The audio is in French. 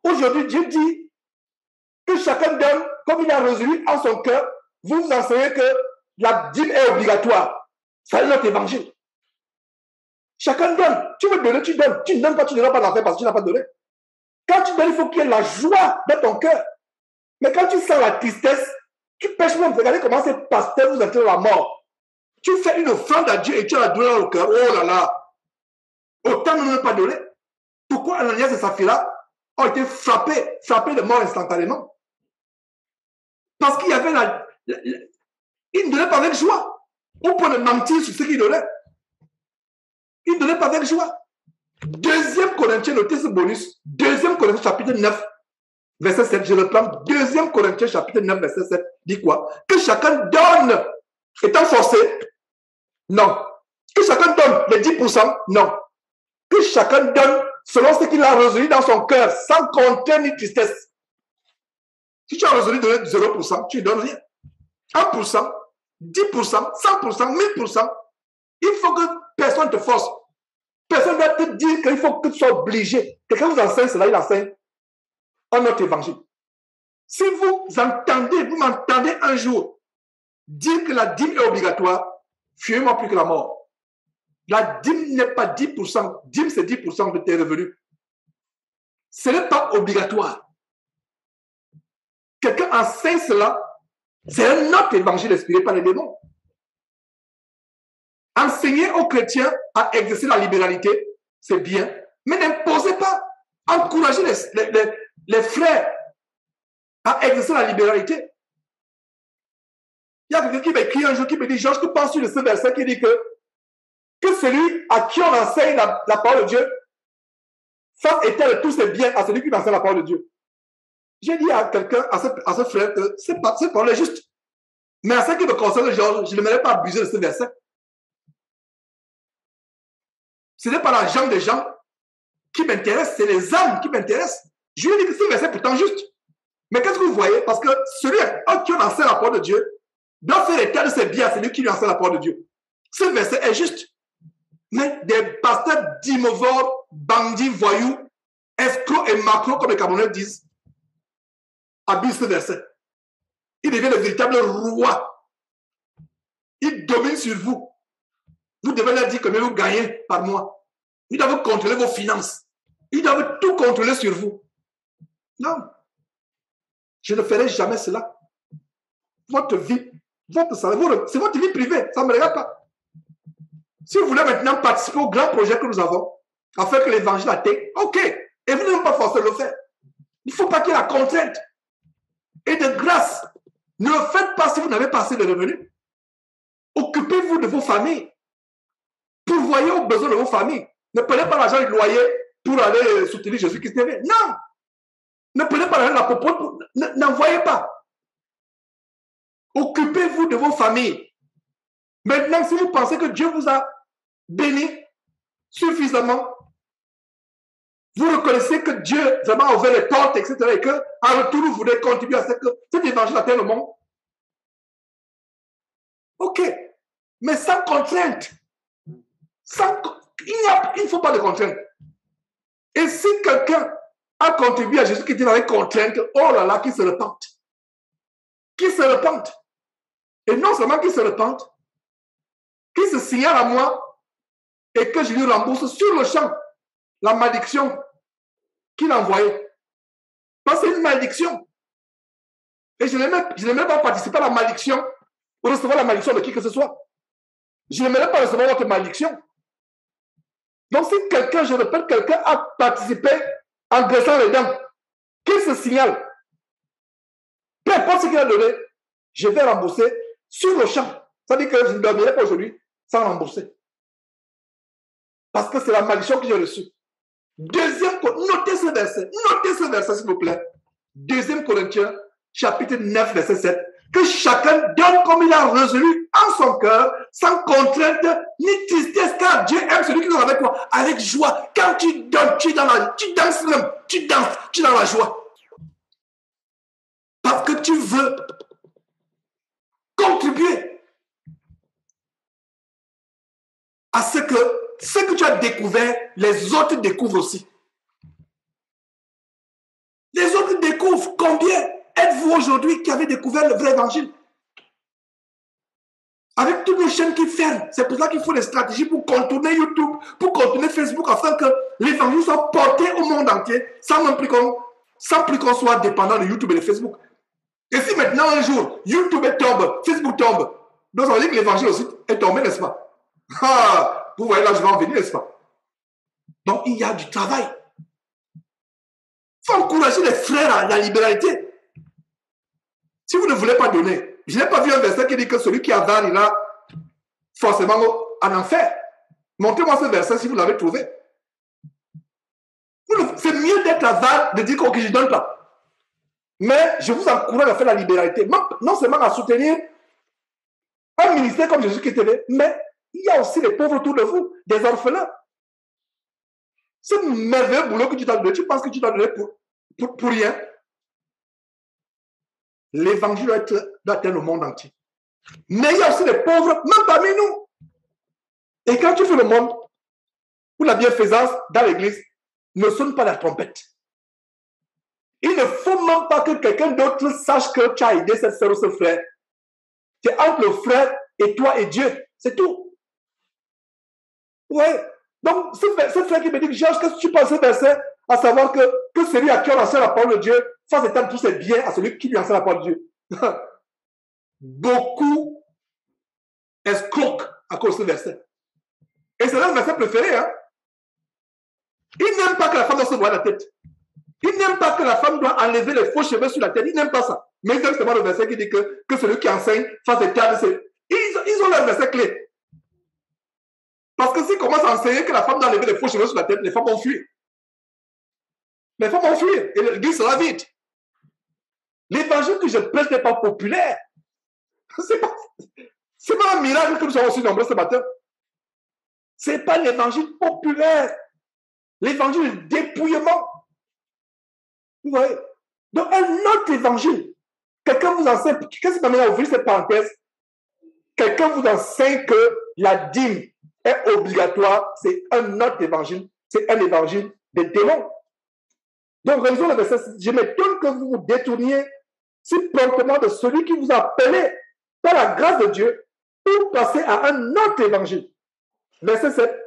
Aujourd'hui, Dieu dit que chacun donne comme il a résolu en son cœur. Vous vous enseignez que la dîme est obligatoire. Ça, c'est notre évangile. Chacun donne. Tu veux donner, tu donnes. Tu ne donnes pas, tu ne donnes pas d'enfer parce que tu n'as pas donné. Quand tu donnes, il faut qu'il y ait la joie dans ton cœur. Mais quand tu sens la tristesse, tu pêches même. Regardez comment ces pasteurs vous entraînent la mort. Tu fais une offrande à Dieu et tu as la douleur au cœur. Oh là là. Autant ne pas donner. Pourquoi Ananias et Saphira ont été frappés de mort instantanément? Parce qu'il y avait ils ne donnaient pas avec joie. On peut mentir sur ce qu'ils donnaient. Ils ne donnaient pas avec joie. 2 Corinthiens, notez ce bonus. 2 Corinthiens chapitre 9, verset 7. Je le prends. 2 Corinthiens chapitre 9, verset 7. Dit quoi? Que chacun donne. Étant forcé? Non. Que chacun donne les 10%? Non. Que chacun donne selon ce qu'il a résolu dans son cœur, sans contrainte ni tristesse. Si tu as résolu de donner 0%, tu ne donnes rien. 1%, 10%, 100%, 1000%. Il faut que personne ne te force. Personne ne va te dire qu'il faut que tu sois obligé. Quelqu'un vous enseigne cela, il enseigne en notre évangile. Si vous m'entendez un jour dire que la dîme est obligatoire, fuyez-moi plus que la mort. La dîme n'est pas 10%. Dîme, c'est 10% de tes revenus. Ce n'est pas obligatoire. Quelqu'un enseigne cela, c'est un autre évangile inspiré par les démons. Enseigner aux chrétiens à exercer la libéralité, c'est bien, mais n'imposez pas. Encouragez les frères à exercer la libéralité. Il y a quelqu'un qui m'a écrit un jour qui me dit, Georges, que penses-tu de ce verset qui dit que celui à qui on enseigne la parole de Dieu fasse état de tous ses biens à celui qui enseigne la parole de Dieu. J'ai dit à quelqu'un, à ce frère, que cette parole est juste. Mais à ce qui me concerne, Georges, je n'aimerais pas abuser de ce verset. Ce n'est pas l'argent des gens qui m'intéresse, c'est les âmes qui m'intéressent. Je lui ai dit que ce verset est pourtant juste. Mais qu'est-ce que vous voyez? Parce que celui à qui on enseigne la parole de Dieu doit faire état de ses biens à celui qui lui enseigne la parole de Dieu. Ce verset est juste. Mais des pasteurs d'imovores, bandits, voyous, escrocs et macros, comme les Camerounais disent, abusent ce verset. Il devient le véritable roi. Il domine sur vous. Vous devez leur dire combien vous gagnez par mois. Ils doivent contrôler vos finances. Ils doivent tout contrôler sur vous. Non. Je ne ferai jamais cela. Votre vie, votre salaire, c'est votre vie privée. Ça ne me regarde pas. Si vous voulez maintenant participer au grand projet que nous avons, afin que l'évangile atteigne, ok. Et vous n'êtes pas forcé de le faire. Il ne faut pas qu'il y ait la contrainte. Et de grâce, ne le faites pas si vous n'avez pas assez de revenus. Occupez-vous de vos familles. Pourvoyez aux besoins de vos familles. Ne prenez pas l'argent du loyer pour aller soutenir Jésus-Christ. Non. Ne prenez pas l'argent de la popote. N'envoyez pas. Occupez-vous de vos familles. Maintenant, si vous pensez que Dieu vous a béni suffisamment, vous reconnaissez que Dieu vraiment a ouvert les portes, etc. et qu'en retour, vous voulez contribuer à ce que cet évangile atteigne le monde. Ok. Mais sans contrainte. Il ne faut pas de contrainte. Et si quelqu'un a contribué à Jésus qui était avec contrainte, oh là là, qu'il se repente. Qu'il se repente. Et non seulement qu'il se repente, qu'il se signale à moi et que je lui rembourse sur le champ la malédiction qu'il a envoyée. Parce que c'est une malédiction. Et je n'aimerais pas participer à la malédiction ou recevoir la malédiction de qui que ce soit. Je n'aimerais pas recevoir votre malédiction. Donc si quelqu'un, je répète, quelqu'un a participé en graissant les dents, qu'il se signale, peu importe ce qu'il a donné, je vais rembourser sur le champ. Ça veut dire que je ne dormirai pas aujourd'hui sans rembourser. Parce que c'est la malédiction que j'ai reçue. Notez ce verset s'il vous plaît. 2 Corinthiens, chapitre 9, verset 7. Que chacun donne comme il a résolu en son cœur, sans contrainte ni tristesse, car Dieu aime celui qui est avec toi, avec joie. Quand tu donnes, tu danses même, tu danses, tu es dans la joie. Parce que tu veux contribuer à ce que tu as découvert, les autres découvrent aussi. Les autres découvrent. Combien êtes-vous aujourd'hui qui avez découvert le vrai évangile? Avec toutes les chaînes qui ferment. C'est pour ça qu'il faut des stratégies pour contourner YouTube, pour contourner Facebook, afin que l'évangile soit porté au monde entier, sans plus qu'on soit dépendant de YouTube et de Facebook. Et si maintenant, un jour, YouTube tombe, Facebook tombe, donc ça veut dire que l'évangile aussi est tombé, n'est-ce pas? Ah, vous voyez là, je vais en venir, n'est-ce pas? Donc, il y a du travail. Il faut encourager les frères à la libéralité. Si vous ne voulez pas donner, je n'ai pas vu un verset qui dit que celui qui avare ira forcément en enfer. Montrez-moi ce verset si vous l'avez trouvé. C'est mieux d'être avare, de dire que je ne donne pas. Mais je vous encourage à faire la libéralité. Non seulement à soutenir un ministère comme Jésus-Christ TV, mais il y a aussi les pauvres autour de vous, des orphelins. Ce merveilleux boulot que tu dois donner, tu penses que tu dois donner pour rien? L'évangile doit atteindre le monde entier. Mais il y a aussi les pauvres, même parmi nous. Et quand tu fais le monde, où la bienfaisance dans l'église ne sonne pas la trompette. Il ne faut même pas que quelqu'un d'autre sache que tu as aidé cette sœur ou ce frère. C'est entre le frère et toi et Dieu. C'est tout. Ouais. Donc, ce frère qui me dit que Georges, qu'est-ce que tu penses de ce verset? À savoir que celui à qui on enseigne la parole de Dieu fasse étendre tous ses biens à celui qui lui enseigne la parole de Dieu. Beaucoup escroquent à cause de ce verset. Et c'est leur verset préféré. Hein? Ils n'aiment pas que la femme doit se voir la tête. Ils n'aiment pas que la femme doit enlever les faux cheveux sur la tête. Ils n'aiment pas ça. Mais ils aiment seulement le verset qui dit que celui qui enseigne fasse étendre ses... Ils ont leur verset clé. Parce que s'ils commencent à enseigner que la femme doit enlever les faux cheveux sur la tête, les femmes vont fuir. Les femmes vont fuir et l'église sera vide. L'évangile que je prêche n'est pas populaire. C'est pas un miracle que nous sommes aussi nombreux ce matin. Ce n'est pas l'évangile populaire. L'évangile dépouillement. Vous voyez? Donc, un autre évangile. Quelqu'un vous enseigne, qu'est-ce qui m'amène à ouvrir cette parenthèse? Quelqu'un vous enseigne que la dîme est obligatoire. C'est un autre évangile. C'est un évangile des démons. Donc, réalisons le verset. Je m'étonne que vous vous détourniez si promptement de celui qui vous a appelé par la grâce de Dieu pour passer à un autre évangile. Verset 7.